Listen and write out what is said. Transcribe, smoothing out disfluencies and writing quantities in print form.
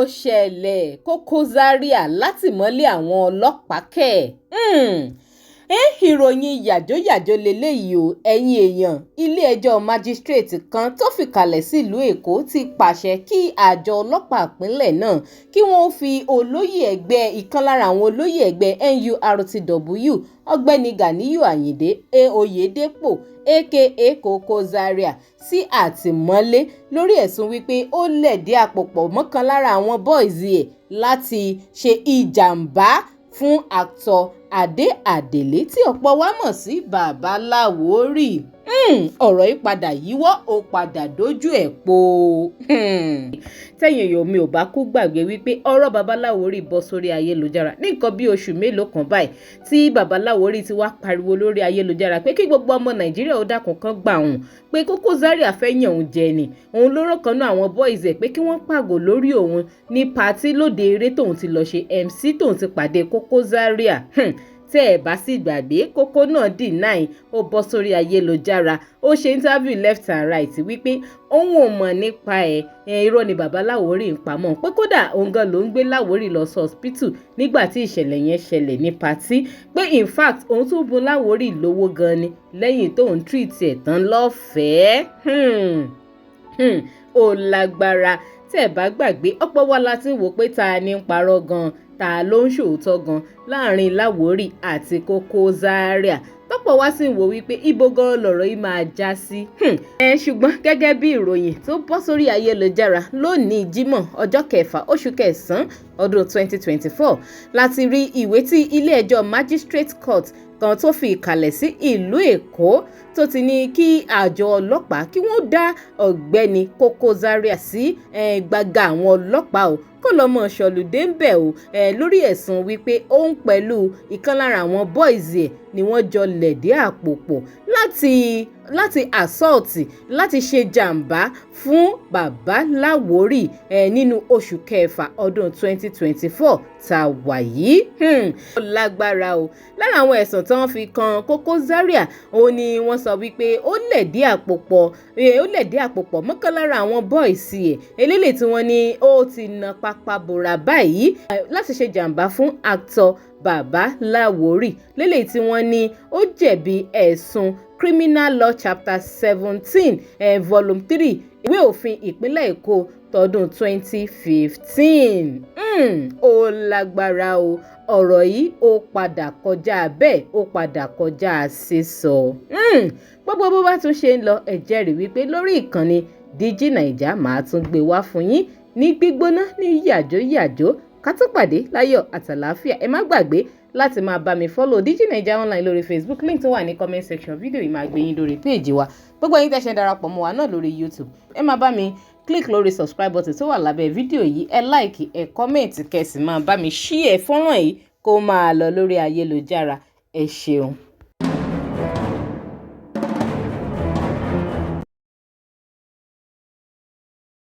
ṣẹlẹ̀ Koko Zaria látìmọ́lé àwọn ọlọ́pàá kẹ̀. Ìròyìn yàjóyàjó leléyìí o ẹ̀yin èèyàn. Ilé-ẹjọ́ májísírèètì kan tó fìkàlẹ̀ sílùú Èkó ti pàṣẹ kí àjọ ọlọ́pàá ìpínlẹ̀ náà kí wọ́n fi ìkan lára àwọn olóyè ẹgbẹ́ NURTW ọ̀gbẹ́ni Ganiyu Ayinde Oyedepo aka Koko Zaria sí àtìmọ́lé lórí ẹ̀sùn wípé ó lẹ̀dí àpòpọ̀ mọ́kàn lára àwọn bọ́ìsì ẹ̀ láti ṣe ìjàmbá fún actor Adé Àdèlé tí ọ̀pọ̀ wa mọ̀ sí Bàbá Lawori. Ọ̀rọ̀ yìí padà yíwọ́ ó padà dójú ẹ̀ po. Tẹ́yìn èèyàn mi ò bá kú gbàgbé wípé ọ̀rọ̀ Bàbá Lawori bọ́ sórí ayélujára ní nǹkan bí oṣù mélòó kan báyìí tí Bàbá Lawori ti wá pariwo lórí ayélujára pé kí gbogbo ọmọ Nàìjíríà ó dákun kan gbà òun pé Koko Zaria fẹ́ yàn òun jẹ ni òun ló rán kan náà àwọn boys ẹ̀ pé kí wọ́n pàgọ́ lórí òun ní pàtí lóde eré tóun ti lọ ṣe MC tóun ti pàdé Koko Zaria. Tẹ́ ẹ̀ bá sì gbàgbé Koko náà deny ó bọ́ sórí ayélujára ó ṣe interview left and right wípé òun ò mọ̀ nípa irọ́ ni Bàbá Lawori ń pamọ́ pé kódà òun gan ló ń gbé Lawori lọ sí hospital nígbà tí ìṣẹ̀lẹ̀ yẹn ṣẹlẹ̀ ní pàtí pé in fact òun tún bùn Lawori lówó gan ni lẹ́yìn tóun treat ẹ̀ tán lọ́fẹ̀ẹ́. Ó lágbára. Tẹ́ ẹ̀ bá gbàgbé ọ̀pọ̀ wa la ti wò pé ta ni ń parọ́ gan ta ló ń ṣòótọ́ gan láàrin Lawori àti Koko Zaria tọ́pọ̀ wá sì ń wò wípé ibo gan lọ̀rọ̀ yìí máa já sí. Ṣùgbọ́n gẹ́gẹ́ bí ìròyìn tó bọ́ sórí ayélujára lónìí Jímọ̀ ọjọ́ 6 oṣù kẹsàn-án ọdún 2024 láti rí ìwé tí ilé-ẹjọ́ Magistrate Court kan tó fi ìkàlẹ̀ sí ìlú Èkó tó ti ní kí àjọ ọlọ́pàá kí wọ́n dá ọ̀gbẹ́ni Koko Zaria sí gbàgà àwọn ọlọ́pàá o kó lọ́ mọ̀ ṣọ̀lùdé ń bẹ̀ o lórí ẹ̀sùn wípé òun pẹ̀lú ìkan lára àwọn boys ẹ̀ ni wọ́n jọ lẹ̀dí àpò pọ̀ láti assault láti ṣe jàǹbá fún Bàbá Lawori nínú oṣù kẹfà ọdún 2024 tá a wà yìí. Ó lágbára o. Lára àwọn ẹ̀sùn tí wọ́n fi kan Koko Zaria òun ni wọ́n sọ wípé ó lẹ̀dí àpò pọ̀ mọ́kàn lára àwọn boys ẹ̀ eléyìí tí wọ́n ní ó ti na pápá bora báyìí láti ṣe jàǹbá fún actor Bàbá Lawori lélẹ́yìí tí wọ́n ní ó jẹ̀bi ẹ̀sùn Criminal Law Chapter 17 Volume 3 ìwé òfin ìpínlẹ̀ Èkó tọdún 2015. Ó lágbára o. Ọ̀rọ̀ yìí ó padà kọjá bẹ́ẹ̀ ó padà kọjá sísọ. Gbogbo bó bá tún ṣe ń lọ ẹ jẹ́rìí wípé lórí ìkànnì Digi Naija màá tún gbé wá fún yín ní gbígbóná ní yàjóyàjó ká tó pàdé láyọ̀ àtàlàáfíà. Ẹ má gbàgbé láti máa bá mi follow Digi Naija online lórí Facebook link tó wà ní comment section fídíò yìí máa gbé yín lórí péèjì wa. Gbogbo yín tẹ́ ṣe darapọ̀ mọ́ wa náà lórí YouTube ẹ máa bá mi click lórí subscribe button tó wà lábẹ́ fídíò yìí ẹ like ẹ comment kẹ́ sì máa bá mi share fọ́nrán yìí kó máa lọ lórí ayélujára. Ẹ ṣeun.